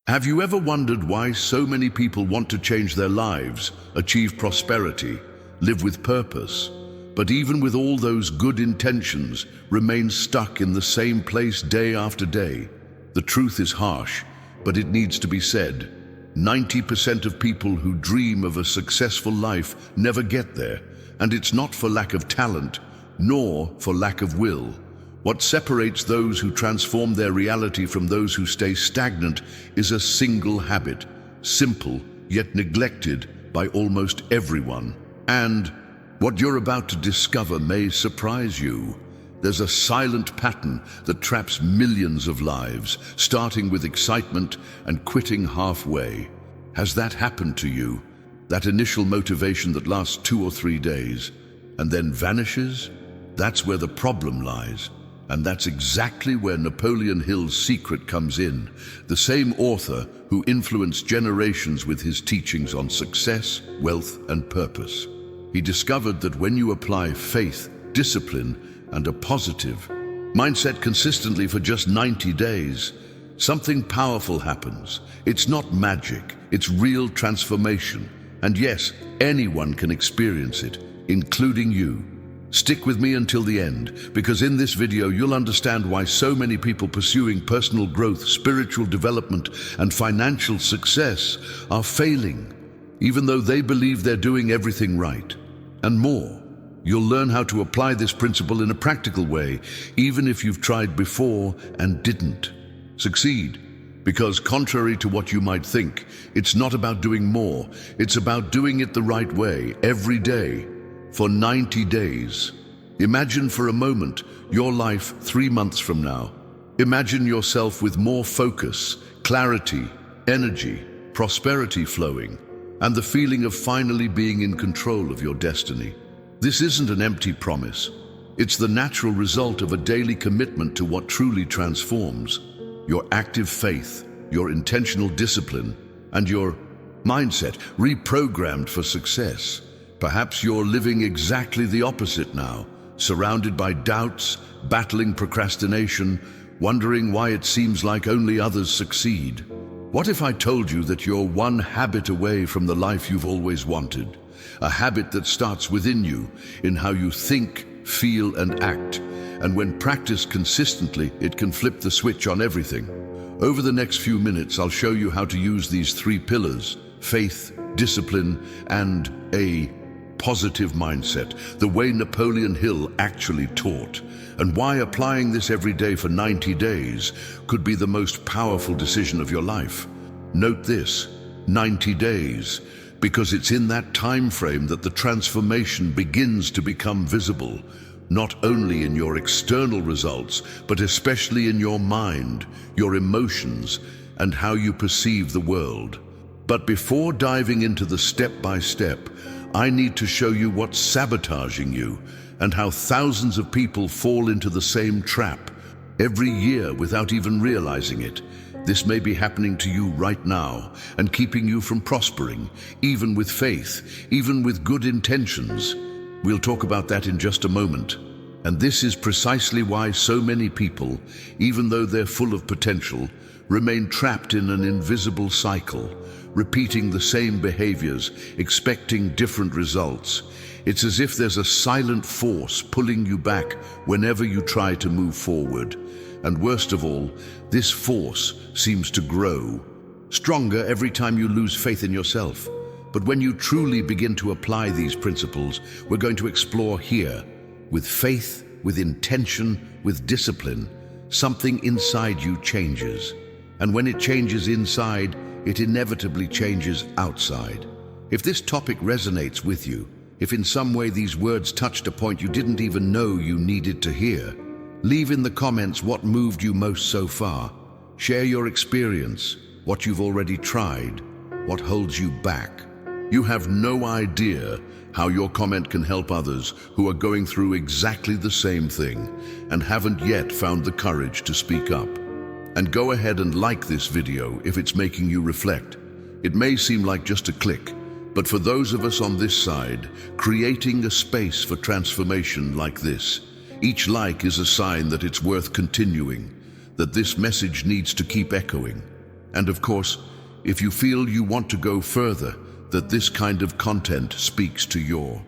Have you ever wondered why so many people want to change their lives, achieve prosperity, live with purpose, but even with all those good intentions, remain stuck in the same place day after day? The truth is harsh, but it needs to be said. 90% of people who dream of a successful life never get there, and it's not for lack of talent, nor for lack of will. What separates those who transform their reality from those who stay stagnant is a single habit, simple yet neglected by almost everyone. And what you're about to discover may surprise you. There's a silent pattern that traps millions of lives, starting with excitement and quitting halfway. Has that happened to you? That initial motivation that lasts 2 or 3 days and then vanishes? That's where the problem lies. And that's exactly where Napoleon Hill's secret comes in. The same author who influenced generations with his teachings on success, wealth, and purpose. He discovered that when you apply faith, discipline, and a positive mindset consistently for just 90 days, something powerful happens. It's not magic, it's real transformation. And yes, anyone can experience it, including you. Stick with me until the end, because in this video you'll understand why so many people pursuing personal growth, spiritual development, and financial success are failing, even though they believe they're doing everything right. And more, you'll learn how to apply this principle in a practical way, even if you've tried before and didn't succeed. Because contrary to what you might think, it's not about doing more, it's about doing it the right way, every day, for 90 days. Imagine for a moment your life 3 months from now. Imagine yourself with more focus, clarity, energy, prosperity flowing, and the feeling of finally being in control of your destiny. This isn't an empty promise. It's the natural result of a daily commitment to what truly transforms. Your active faith, your intentional discipline, and your mindset reprogrammed for success. Perhaps you're living exactly the opposite now, surrounded by doubts, battling procrastination, wondering why it seems like only others succeed. What if I told you that you're one habit away from the life you've always wanted? A habit that starts within you, in how you think, feel, and act. And when practiced consistently, it can flip the switch on everything. Over the next few minutes, I'll show you how to use these 3 pillars: faith, discipline, and a positive mindset, the way Napoleon Hill actually taught, and why applying this every day for 90 days could be the most powerful decision of your life. Note this, 90 days, because it's in that time frame that the transformation begins to become visible, not only in your external results, but especially in your mind, your emotions, and how you perceive the world. But before diving into the step-by-step, I need to show you what's sabotaging you and how thousands of people fall into the same trap every year without even realizing it. This may be happening to you right now and keeping you from prospering, even with faith, even with good intentions. We'll talk about that in just a moment. And this is precisely why so many people, even though they're full of potential, remain trapped in an invisible cycle, repeating the same behaviors, expecting different results. It's as if there's a silent force pulling you back whenever you try to move forward. And worst of all, this force seems to grow stronger every time you lose faith in yourself. But when you truly begin to apply these principles, we're going to explore here, with faith, with intention, with discipline, something inside you changes. And when it changes inside, it inevitably changes outside. If this topic resonates with you, if in some way these words touched a point you didn't even know you needed to hear, leave in the comments what moved you most so far. Share your experience, what you've already tried, what holds you back. You have no idea how your comment can help others who are going through exactly the same thing and haven't yet found the courage to speak up. And go ahead and like this video if it's making you reflect. It may seem like just a click, but for those of us on this side, creating a space for transformation like this, each like is a sign that it's worth continuing, that this message needs to keep echoing. And of course, if you feel you want to go further, that this kind of content speaks to your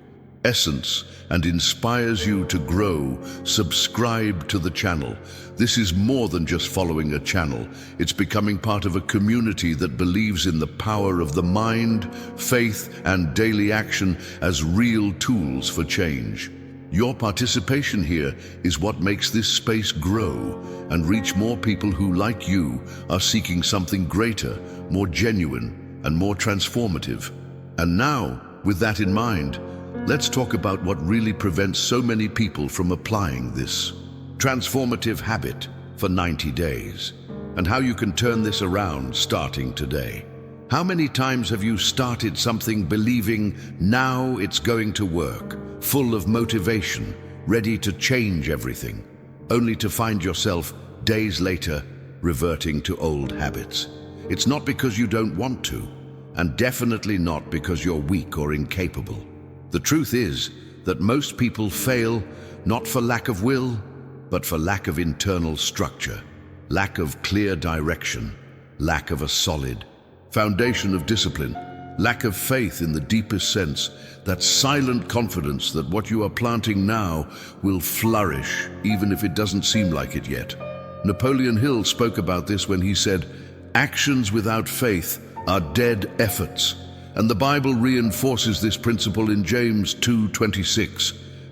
essence and inspires you to grow, subscribe to the channel. This is more than just following a channel. It's becoming part of a community that believes in the power of the mind, faith, and daily action as real tools for change. Your participation here is what makes this space grow and reach more people who, like you, are seeking something greater, more genuine, and more transformative. And now, with that in mind, let's talk about what really prevents so many people from applying this transformative habit for 90 days, and how you can turn this around starting today. How many times have you started something believing now it's going to work, full of motivation, ready to change everything, only to find yourself days later reverting to old habits? It's not because you don't want to, and definitely not because you're weak or incapable. The truth is that most people fail not for lack of will, but for lack of internal structure, lack of clear direction, lack of a solid foundation of discipline, lack of faith in the deepest sense, that silent confidence that what you are planting now will flourish, even if it doesn't seem like it yet. Napoleon Hill spoke about this when he said, "Actions without faith are dead efforts." And the Bible reinforces this principle in James 2:26.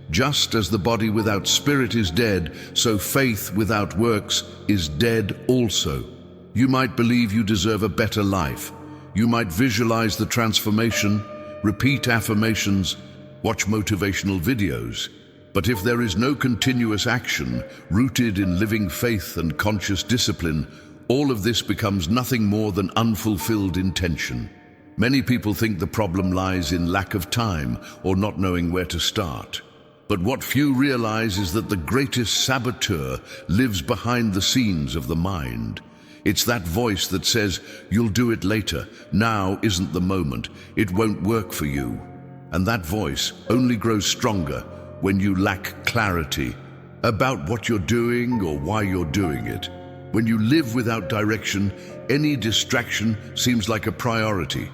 Just as the body without spirit is dead, so faith without works is dead also. You might believe you deserve a better life. You might visualize the transformation, repeat affirmations, watch motivational videos. But if there is no continuous action rooted in living faith and conscious discipline, all of this becomes nothing more than unfulfilled intention. Many people think the problem lies in lack of time or not knowing where to start. But what few realize is that the greatest saboteur lives behind the scenes of the mind. It's that voice that says, "You'll do it later. Now isn't the moment. It won't work for you." And that voice only grows stronger when you lack clarity about what you're doing or why you're doing it. When you live without direction, any distraction seems like a priority.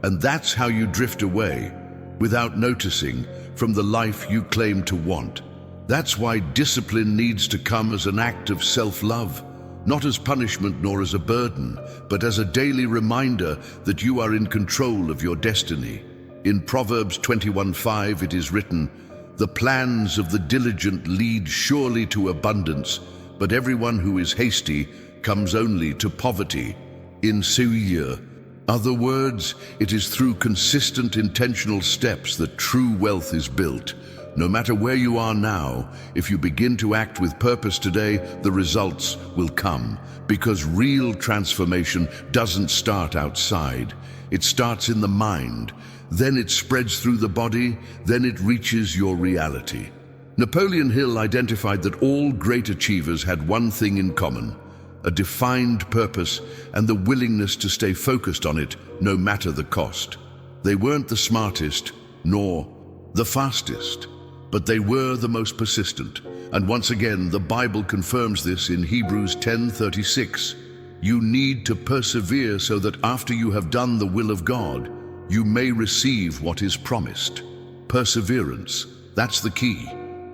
And that's how you drift away, without noticing, from the life you claim to want. That's why discipline needs to come as an act of self-love, not as punishment nor as a burden, but as a daily reminder that you are in control of your destiny. In Proverbs 21:5 it is written, "The plans of the diligent lead surely to abundance, but everyone who is hasty comes only to poverty." In Suya, other words, it is through consistent intentional steps that true wealth is built. No matter where you are now, if you begin to act with purpose today, the results will come. Because real transformation doesn't start outside. It starts in the mind. Then it spreads through the body. Then it reaches your reality. Napoleon Hill identified that all great achievers had one thing in common: a defined purpose and the willingness to stay focused on it no matter the cost. They weren't the smartest, nor the fastest, but they were the most persistent. And once again, the Bible confirms this in Hebrews 10:36. You need to persevere so that after you have done the will of God, you may receive what is promised. Perseverance, that's the key.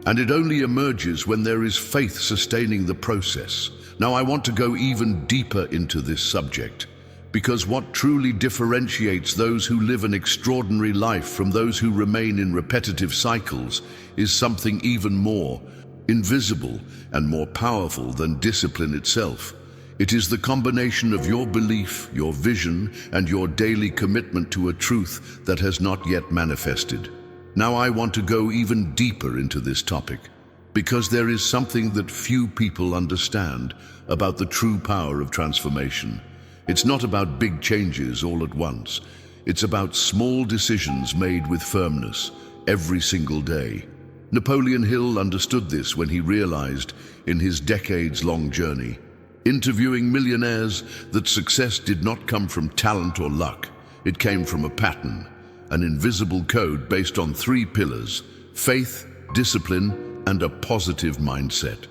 And it only emerges when there is faith sustaining the process. Now, I want to go even deeper into this subject, because what truly differentiates those who live an extraordinary life from those who remain in repetitive cycles is something even more invisible and more powerful than discipline itself. It is the combination of your belief, your vision, and your daily commitment to a truth that has not yet manifested. Now, I want to go even deeper into this topic, because there is something that few people understand about the true power of transformation. It's not about big changes all at once. It's about small decisions made with firmness every single day. Napoleon Hill understood this when he realized in his decades-long journey, interviewing millionaires, that success did not come from talent or luck. It came from a pattern, an invisible code based on 3 pillars: faith, discipline, and a positive mindset.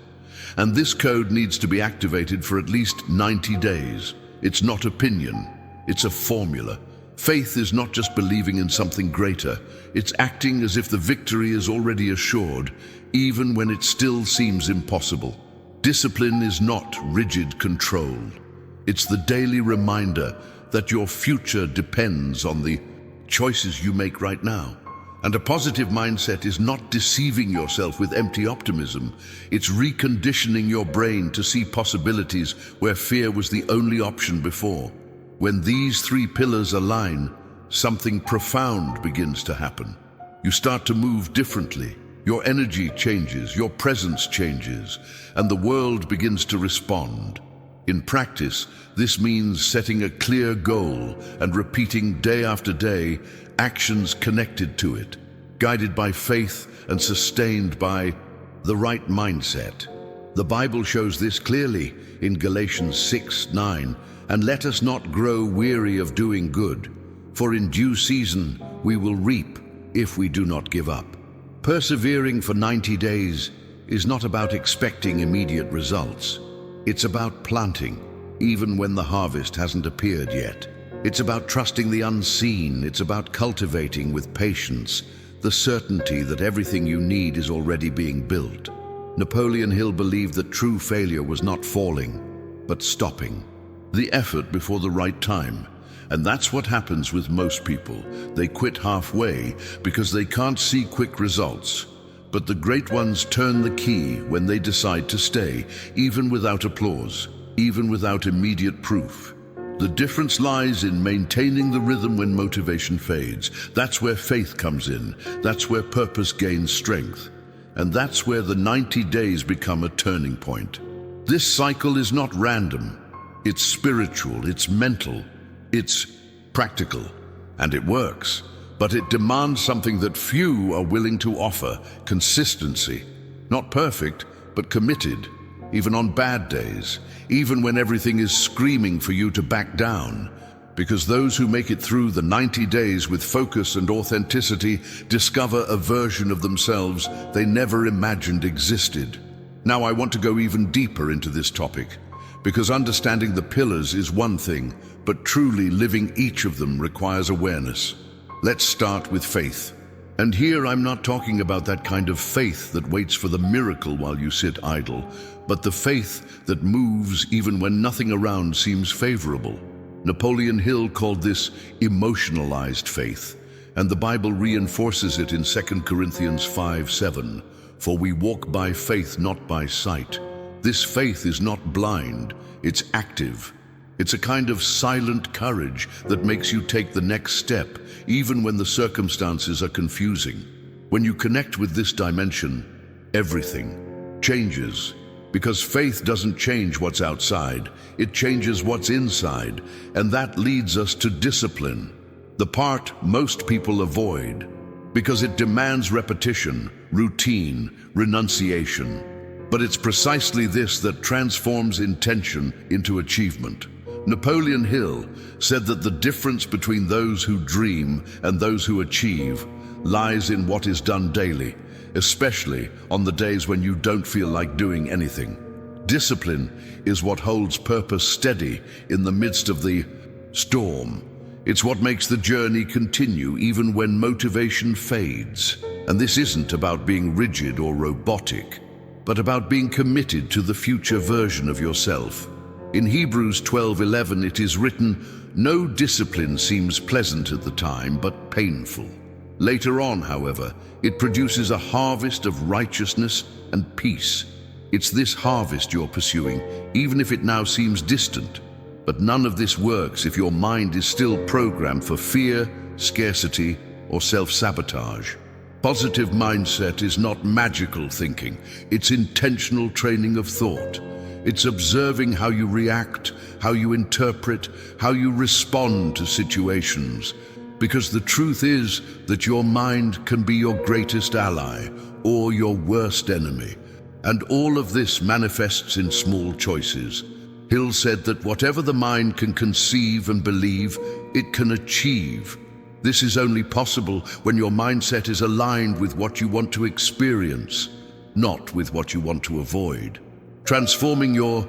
And this code needs to be activated for at least 90 days. It's not opinion, it's a formula. Faith is not just believing in something greater, it's acting as if the victory is already assured, even when it still seems impossible. Discipline is not rigid control. It's the daily reminder that your future depends on the choices you make right now. And a positive mindset is not deceiving yourself with empty optimism. It's reconditioning your brain to see possibilities where fear was the only option before. When these three pillars align, something profound begins to happen. You start to move differently. Your energy changes, your presence changes, and the world begins to respond. In practice, this means setting a clear goal and repeating day after day actions connected to it, guided by faith and sustained by the right mindset. The Bible shows this clearly in Galatians 6:9, and let us not grow weary of doing good, for in due season we will reap if we do not give up. Persevering for 90 days is not about expecting immediate results. It's about planting, even when the harvest hasn't appeared yet. It's about trusting the unseen. It's about cultivating with patience the certainty that everything you need is already being built. Napoleon Hill believed that true failure was not falling, but stopping. The effort before the right time. And that's what happens with most people. They quit halfway because they can't see quick results. But the great ones turn the key when they decide to stay, even without applause, even without immediate proof. The difference lies in maintaining the rhythm when motivation fades. That's where faith comes in. That's where purpose gains strength. And that's where the 90 days become a turning point. This cycle is not random. It's spiritual, it's mental, it's practical, and it works. But it demands something that few are willing to offer: consistency. Not perfect, but committed, even on bad days, even when everything is screaming for you to back down. Because those who make it through the 90 days with focus and authenticity discover a version of themselves they never imagined existed. Now I want to go even deeper into this topic, because understanding the pillars is one thing, but truly living each of them requires awareness. Let's start with faith. And here I'm not talking about that kind of faith that waits for the miracle while you sit idle, but the faith that moves even when nothing around seems favorable. Napoleon Hill called this emotionalized faith, and the Bible reinforces it in 2 Corinthians 5:7. For we walk by faith, not by sight. This faith is not blind, it's active. It's a kind of silent courage that makes you take the next step, even when the circumstances are confusing. When you connect with this dimension, everything changes. Because faith doesn't change what's outside, it changes what's inside, and that leads us to discipline, the part most people avoid, because it demands repetition, routine, renunciation. But it's precisely this that transforms intention into achievement. Napoleon Hill said that the difference between those who dream and those who achieve lies in what is done daily, especially on the days when you don't feel like doing anything. Discipline is what holds purpose steady in the midst of the storm. It's what makes the journey continue even when motivation fades. And this isn't about being rigid or robotic, but about being committed to the future version of yourself. In Hebrews 12:11 it is written, "No discipline seems pleasant at the time, but painful. Later on, however, it produces a harvest of righteousness and peace." It's this harvest you're pursuing, even if it now seems distant. But none of this works if your mind is still programmed for fear, scarcity, or self-sabotage. Positive mindset is not magical thinking. It's intentional training of thought. It's observing how you react, how you interpret, how you respond to situations. Because the truth is that your mind can be your greatest ally or your worst enemy. And all of this manifests in small choices. Hill said that whatever the mind can conceive and believe, it can achieve. This is only possible when your mindset is aligned with what you want to experience, not with what you want to avoid. Transforming your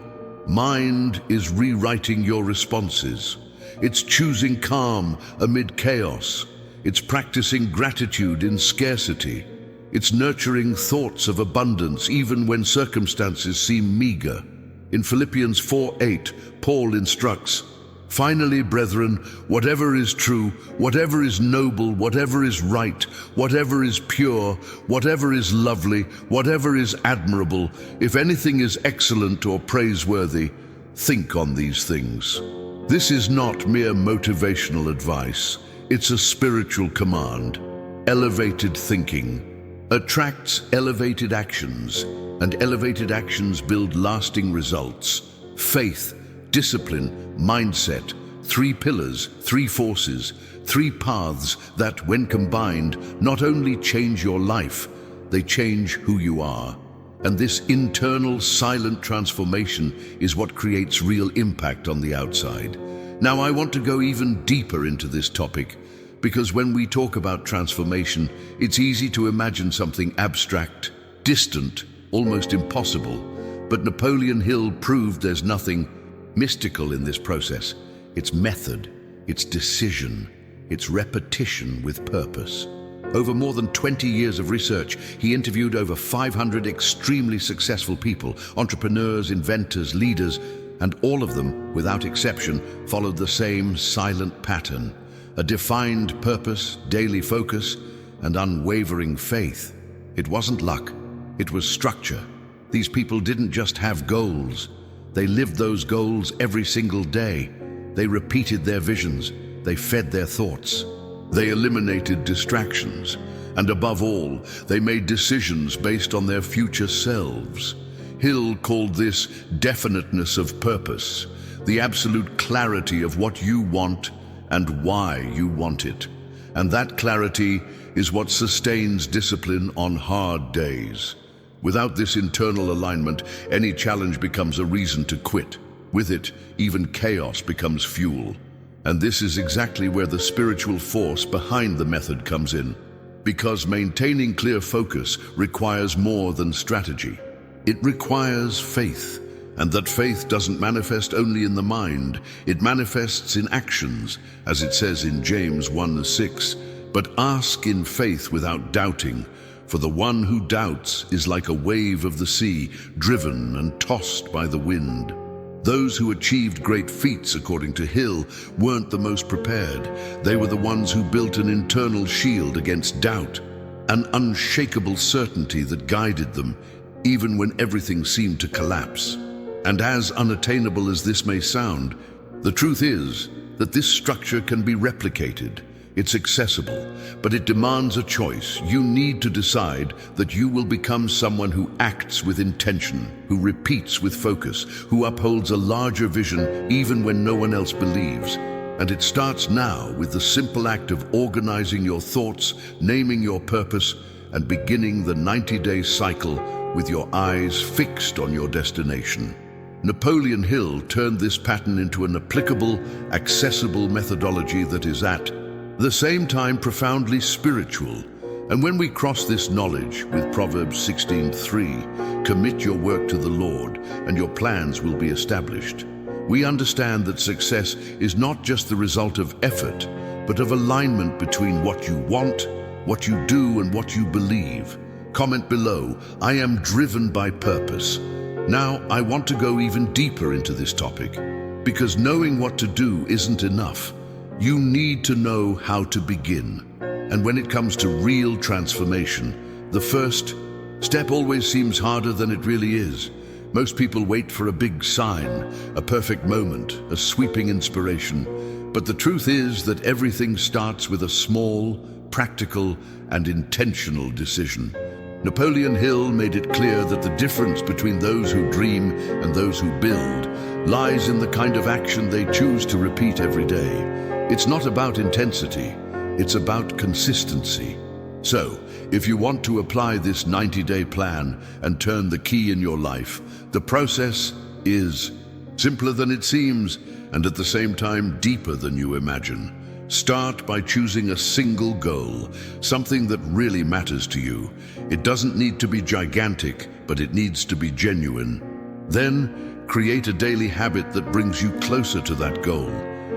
Mind is rewriting your responses. It's choosing calm amid chaos. It's practicing gratitude in scarcity. It's nurturing thoughts of abundance even when circumstances seem meager. In Philippians 4:8, Paul instructs, "Finally, brethren, whatever is true, whatever is noble, whatever is right, whatever is pure, whatever is lovely, whatever is admirable, if anything is excellent or praiseworthy, think on these things." This is not mere motivational advice. It's a spiritual command. Elevated thinking attracts elevated actions, and elevated actions build lasting results. Faith, discipline, mindset, three pillars, three forces, three paths that, when combined, not only change your life, they change who you are. And this internal, silent transformation is what creates real impact on the outside. Now, I want to go even deeper into this topic, because when we talk about transformation, it's easy to imagine something abstract, distant, almost impossible. But Napoleon Hill proved there's nothing mystical in this process. It's method, it's decision, it's repetition with purpose. Over more than 20 years of research, he interviewed over 500 extremely successful people, entrepreneurs, inventors, leaders, and all of them, without exception, followed the same silent pattern: a defined purpose, daily focus, and unwavering faith. It wasn't luck, it was structure. These people didn't just have goals. They lived those goals every single day. They repeated their visions. They fed their thoughts. They eliminated distractions. And above all, they made decisions based on their future selves. Hill called this definiteness of purpose, the absolute clarity of what you want and why you want it. And that clarity is what sustains discipline on hard days. Without this internal alignment, any challenge becomes a reason to quit. With it, even chaos becomes fuel. And this is exactly where the spiritual force behind the method comes in. Because maintaining clear focus requires more than strategy. It requires faith. And that faith doesn't manifest only in the mind, it manifests in actions, as it says in James 1:6. But ask in faith without doubting, for the one who doubts is like a wave of the sea, driven and tossed by the wind. Those who achieved great feats, according to Hill, weren't the most prepared. They were the ones who built an internal shield against doubt, an unshakable certainty that guided them, even when everything seemed to collapse. And as unattainable as this may sound, the truth is that this structure can be replicated. It's accessible, but it demands a choice. You need to decide that you will become someone who acts with intention, who repeats with focus, who upholds a larger vision even when no one else believes. And it starts now with the simple act of organizing your thoughts, naming your purpose, and beginning the 90-day cycle with your eyes fixed on your destination. Napoleon Hill turned this pattern into an applicable, accessible methodology that is at the same time profoundly spiritual. And when we cross this knowledge with Proverbs 16:3, commit your work to the Lord, and your plans will be established, we understand that success is not just the result of effort, but of alignment between what you want, what you do, and what you believe. Comment below, I am driven by purpose. Now, I want to go even deeper into this topic, because knowing what to do isn't enough. You need to know how to begin. And when it comes to real transformation, the first step always seems harder than it really is. Most people wait for a big sign, a perfect moment, a sweeping inspiration. But the truth is that everything starts with a small, practical, and intentional decision. Napoleon Hill made it clear that the difference between those who dream and those who build lies in the kind of action they choose to repeat every day. It's not about intensity, it's about consistency. So, if you want to apply this 90-day plan and turn the key in your life, the process is simpler than it seems and at the same time deeper than you imagine. Start by choosing a single goal, something that really matters to you. It doesn't need to be gigantic, but it needs to be genuine. Then, Create a daily habit that brings you closer to that goal.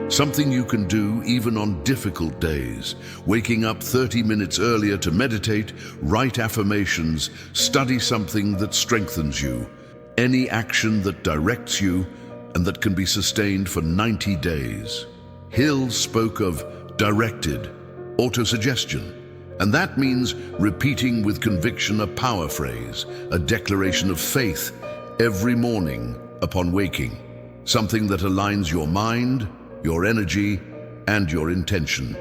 Something you can do even on difficult days. Waking up 30 minutes earlier to meditate, write affirmations, study something that strengthens you. Any action that directs you and that can be sustained for 90 days. Hill spoke of directed autosuggestion, and that means repeating with conviction a power phrase, a declaration of faith every morning upon waking. Something that aligns your mind, your energy, and your intention.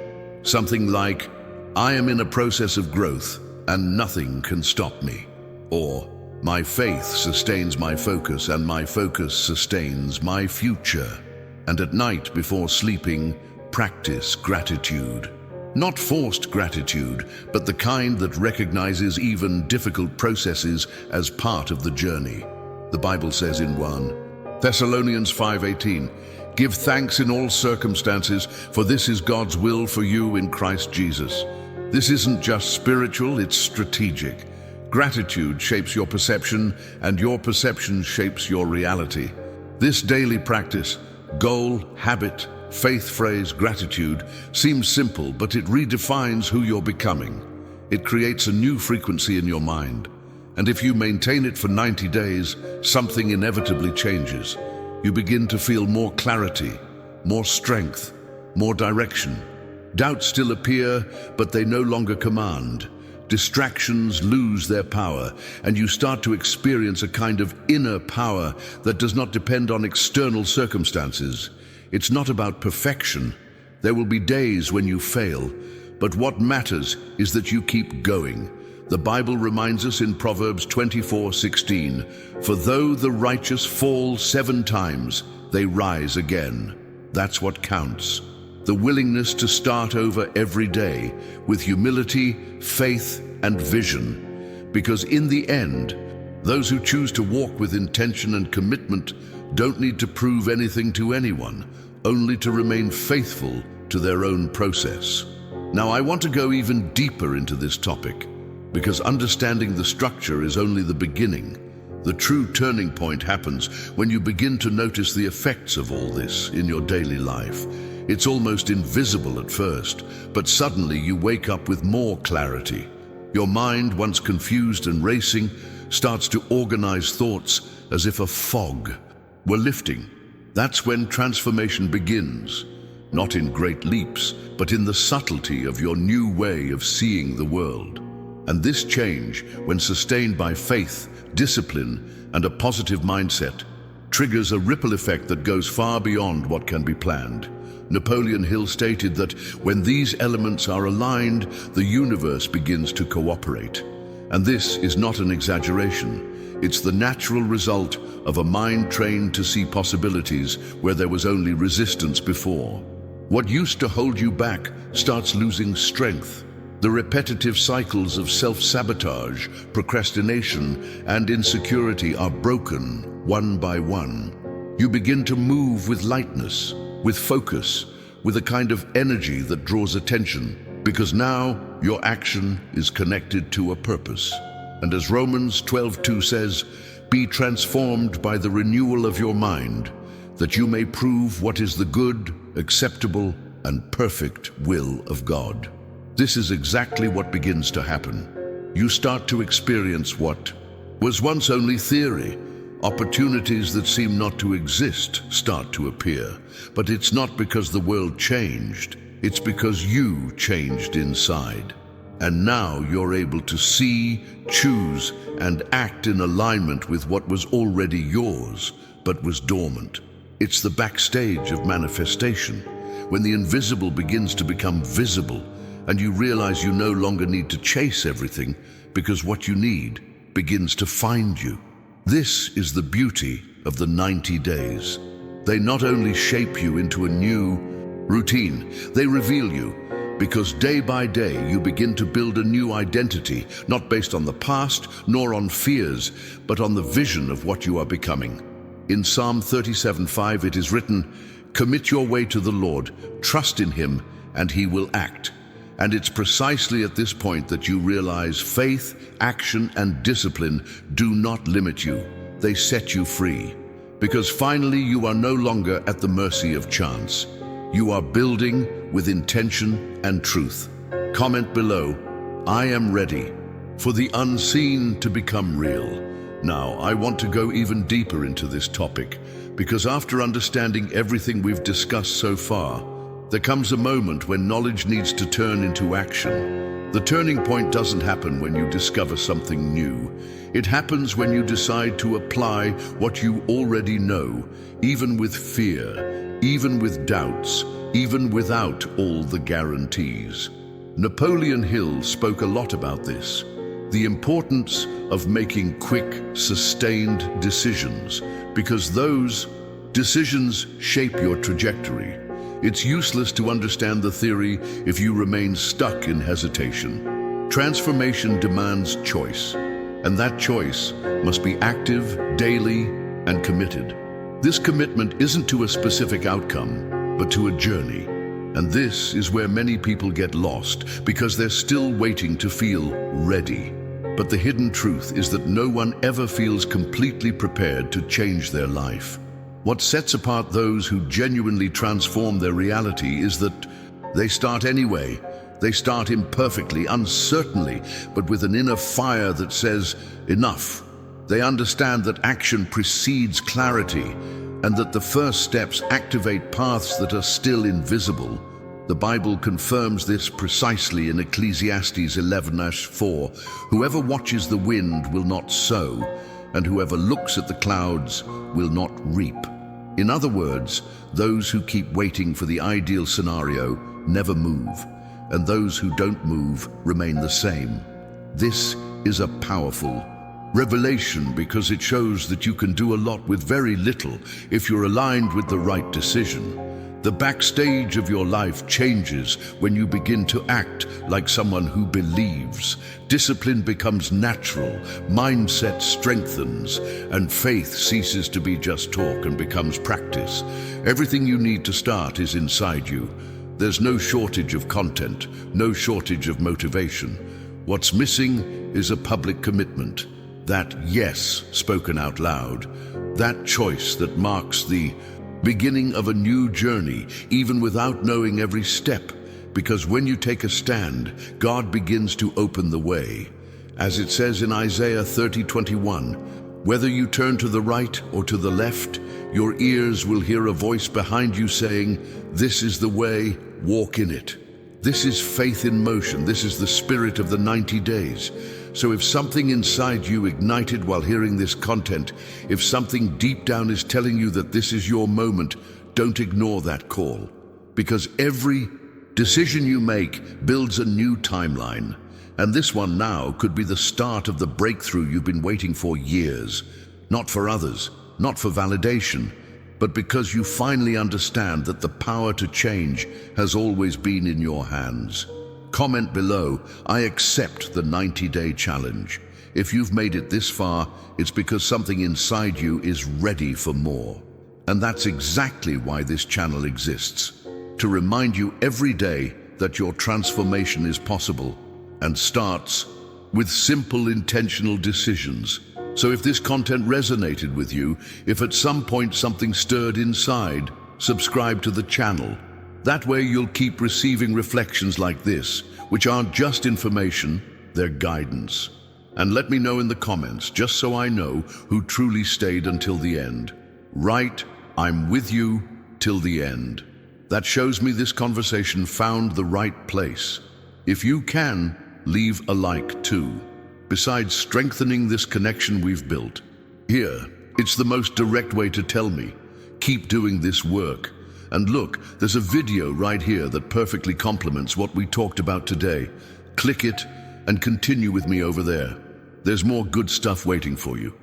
Something like, I am in a process of growth and nothing can stop me. Or, my faith sustains my focus and my focus sustains my future. And at night before sleeping, practice gratitude. Not forced gratitude, but the kind that recognizes even difficult processes as part of the journey. The Bible says in 1 Thessalonians 5:18, give thanks in all circumstances, for this is God's will for you in Christ Jesus. This isn't just spiritual, it's strategic. Gratitude shapes your perception, and your perception shapes your reality. This daily practice, goal, habit, faith phrase, gratitude, seems simple, but it redefines who you're becoming. It creates a new frequency in your mind. And if you maintain it for 90 days, something inevitably changes. You begin to feel more clarity, more strength, more direction. Doubts still appear, but they no longer command. Distractions lose their power, and you start to experience a kind of inner power that does not depend on external circumstances. It's not about perfection. There will be days when you fail, but what matters is that you keep going. The Bible reminds us in Proverbs 24:16, for though the righteous fall 7 times, they rise again. That's what counts. The willingness to start over every day with humility, faith, and vision. Because in the end, those who choose to walk with intention and commitment don't need to prove anything to anyone, only to remain faithful to their own process. Now, I want to go even deeper into this topic, because understanding the structure is only the beginning. The true turning point happens when you begin to notice the effects of all this in your daily life. It's almost invisible at first, but suddenly you wake up with more clarity. Your mind, once confused and racing, starts to organize thoughts as if a fog were lifting. That's when transformation begins, not in great leaps, but in the subtlety of your new way of seeing the world. And this change, when sustained by faith, discipline, and a positive mindset, triggers a ripple effect that goes far beyond what can be planned. Napoleon Hill stated that when these elements are aligned, the universe begins to cooperate. And this is not an exaggeration. It's the natural result of a mind trained to see possibilities where there was only resistance before. What used to hold you back starts losing strength. The repetitive cycles of self-sabotage, procrastination, and insecurity are broken one by one. You begin to move with lightness, with focus, with a kind of energy that draws attention, because now your action is connected to a purpose. And as Romans 12:2 says, be transformed by the renewal of your mind, that you may prove what is the good, acceptable, and perfect will of God. This is exactly what begins to happen. You start to experience what was once only theory. Opportunities that seem not to exist start to appear. But it's not because the world changed, it's because you changed inside. And now you're able to see, choose, and act in alignment with what was already yours, but was dormant. It's the backstage of manifestation, when the invisible begins to become visible, and you realize you no longer need to chase everything, because what you need begins to find you. This is the beauty of the 90 days. They not only shape you into a new routine, they reveal you, because day by day you begin to build a new identity, not based on the past, nor on fears, but on the vision of what you are becoming. In Psalm 37:5 it is written, commit your way to the Lord, trust in Him, and He will act. And it's precisely at this point that you realize faith, action, and discipline do not limit you. They set you free. because finally you are no longer at the mercy of chance. You are building with intention and truth. Comment below, I am ready for the unseen to become real. Now, I want to go even deeper into this topic, because after understanding everything we've discussed so far, there comes a moment when knowledge needs to turn into action. The turning point doesn't happen when you discover something new. It happens when you decide to apply what you already know, even with fear, even with doubts, even without all the guarantees. Napoleon Hill spoke a lot about this. The importance of making quick, sustained decisions, because those decisions shape your trajectory. It's useless to understand the theory if you remain stuck in hesitation. Transformation demands choice, and that choice must be active, daily, and committed. This commitment isn't to a specific outcome, but to a journey. And this is where many people get lost, because they're still waiting to feel ready. But the hidden truth is that no one ever feels completely prepared to change their life. What sets apart those who genuinely transform their reality is that they start anyway. They start imperfectly, uncertainly, but with an inner fire that says, enough. They understand that action precedes clarity, and that the first steps activate paths that are still invisible. The Bible confirms this precisely in Ecclesiastes 11:4. Whoever watches the wind will not sow, and whoever looks at the clouds will not reap. In other words, those who keep waiting for the ideal scenario never move, and those who don't move remain the same. This is a powerful revelation, because it shows that you can do a lot with very little if you're aligned with the right decision. The backstage of your life changes when you begin to act like someone who believes. Discipline becomes natural, mindset strengthens, and faith ceases to be just talk and becomes practice. Everything you need to start is inside you. There's no shortage of content, no shortage of motivation. What's missing is a public commitment. That yes spoken out loud, that choice that marks the beginning of a new journey, even without knowing every step. Because when you take a stand, God begins to open the way. As it says in Isaiah 30:21, whether you turn to the right or to the left, your ears will hear a voice behind you saying, this is the way, walk in it. This is faith in motion. This is the spirit of the 90 days. So if something inside you ignited while hearing this content, if something deep down is telling you that this is your moment, don't ignore that call. Because every decision you make builds a new timeline. And this one now could be the start of the breakthrough you've been waiting for years. Not for others, not for validation, but because you finally understand that the power to change has always been in your hands. Comment below, I accept the 90-day challenge. If you've made it this far, it's because something inside you is ready for more. And that's exactly why this channel exists. To remind you every day that your transformation is possible and starts with simple intentional decisions. So if this content resonated with you, if at some point something stirred inside, subscribe to the channel. That way you'll keep receiving reflections like this, which aren't just information, they're guidance. And let me know in the comments, just so I know who truly stayed until the end. Write, I'm with you till the end. That shows me this conversation found the right place. If you can, leave a like too. Besides strengthening this connection we've built. Here, it's the most direct way to tell me, keep doing this work. And look, there's a video right here that perfectly complements what we talked about today. Click it and continue with me over there. There's more good stuff waiting for you.